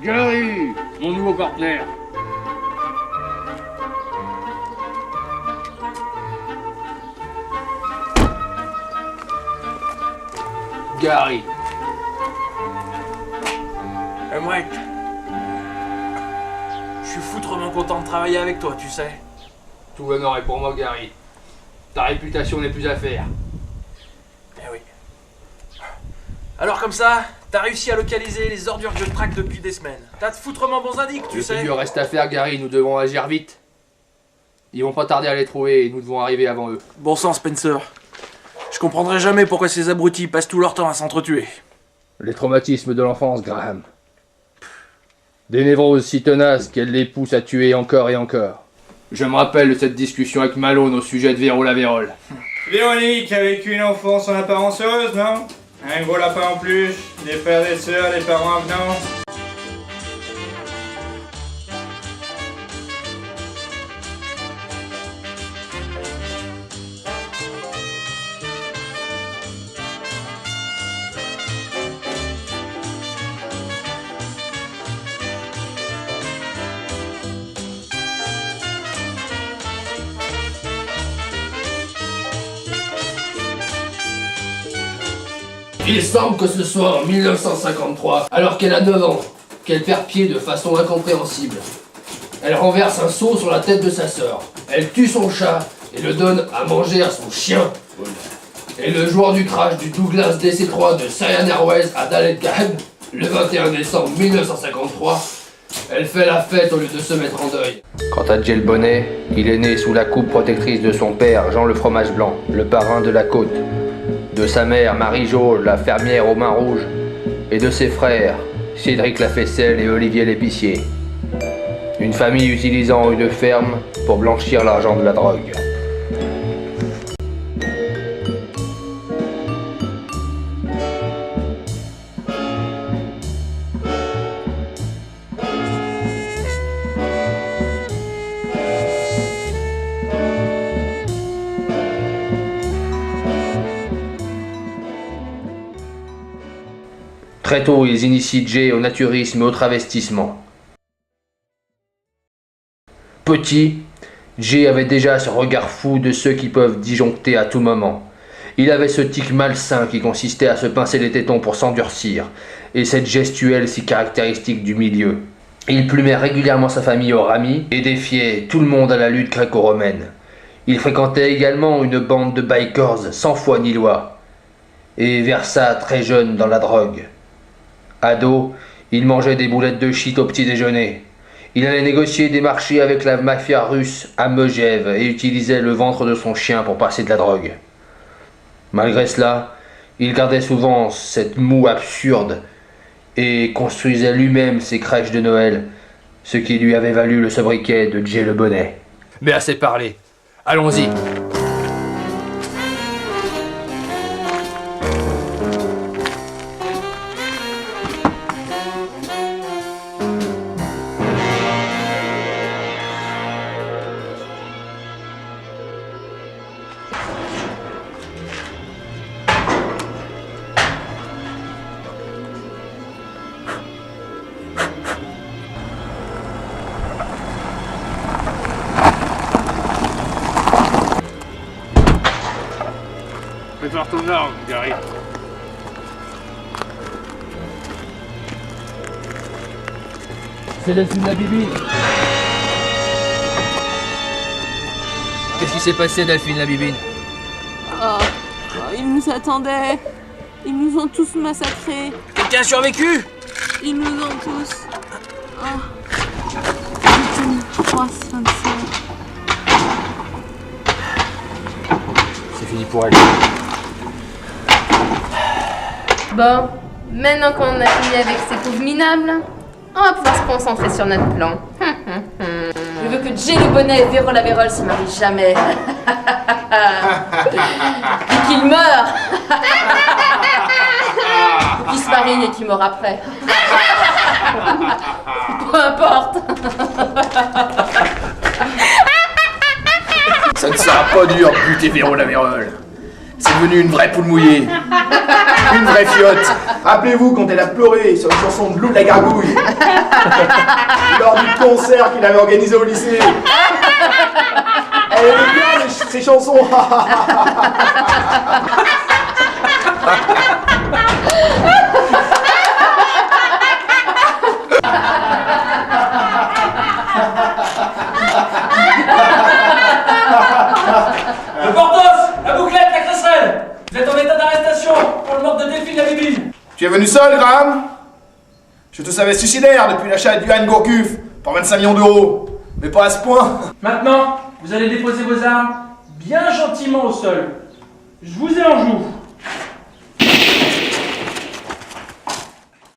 Gary, mon nouveau partenaire. Gary. Mike. Je suis foutrement content de travailler avec toi, tu sais. Tout l'honneur est pour moi, Gary. Ta réputation n'est plus à faire. Eh oui. Alors comme ça, t'as réussi à localiser les ordures que je traque depuis des semaines. T'as de foutrement bons indices, tu sais. Le plus dur reste à faire, Gary. Nous devons agir vite. Ils vont pas tarder à les trouver et nous devons arriver avant eux. Bon sang, Spencer. Je comprendrai jamais pourquoi ces abrutis passent tout leur temps à s'entretuer. Les traumatismes de l'enfance, Graham. Des névroses si tenaces qu'elles les poussent à tuer encore et encore. Je me rappelle de cette discussion avec Malone au sujet de Véro Lavérole. Véronique a vécu une enfance en apparence heureuse, non? Un gros lapin en peluche, des frères et sœurs, des parents avenants. Il semble que ce soit en 1953, alors qu'elle a 9 ans, qu'elle perd pied de façon incompréhensible. Elle renverse un seau sur la tête de sa sœur. Elle tue son chat et le donne à manger à son chien. Et le joueur du crash du Douglas DC-3 de Cyan Airways à Daletgahn, le 21 décembre 1953, elle fait la fête au lieu de se mettre en deuil. Quant à Jay le Bonnet, il est né sous la coupe protectrice de son père, Jean le Fromage Blanc, le parrain de la côte. De sa mère, Marie-Jo, la fermière aux mains rouges, et de ses frères, Cédric Lafesselle et Olivier l'épicier. Une famille utilisant une ferme pour blanchir l'argent de la drogue. Très tôt, ils initient Jay au naturisme et au travestissement. Petit, Jay avait déjà ce regard fou de ceux qui peuvent disjoncter à tout moment. Il avait ce tic malsain qui consistait à se pincer les tétons pour s'endurcir, et cette gestuelle si caractéristique du milieu. Il plumait régulièrement sa famille au rami et défiait tout le monde à la lutte gréco-romaine. Il fréquentait également une bande de bikers sans foi ni loi, et versa très jeune dans la drogue. Ado, il mangeait des boulettes de shit au petit déjeuner. Il allait négocier des marchés avec la mafia russe à Megève et utilisait le ventre de son chien pour passer de la drogue. Malgré cela, il gardait souvent cette moue absurde et construisait lui-même ses crèches de Noël, ce qui lui avait valu le sobriquet de Jay le Bonnet. Mais assez parlé, allons-y. Prépare ton arme, Gary. C'est Delphine la Bibine. Qu'est-ce qui s'est passé, Delphine la Bibine? Ils nous attendaient. Ils nous ont tous massacrés. Quelqu'un a survécu? Ils nous ont tous. Victime 325. C'est fini pour elle. Bon, maintenant qu'on a fini avec ces pauvres minables, on va pouvoir se concentrer sur notre plan. Je veux que Jay le Bonnet et Véro Lavérole se marient jamais. Et qu'ils meurent. Ou qu'ils se marient et qu'ils meurent après. Peu importe. Ça ne sera pas dur de buter Véro Lavérole. C'est devenu une vraie poule mouillée. Une vraie fiotte. Rappelez-vous quand elle a pleuré sur une chanson de Lou la Gargouille. Lors du concert qu'il avait organisé au lycée. Elle aimait bien ces chansons. Le Portos, la bouclette, la Cresserelle. Vous êtes en état d'arrestation pour le meurtre de Delphine Labibine. Tu es venu seul, Graham? Je te savais suicidaire depuis l'achat du Han Gourcuff pour 25 millions d'euros. Mais pas à ce point. Maintenant, vous allez déposer vos armes bien gentiment au sol. Je vous ai en joue.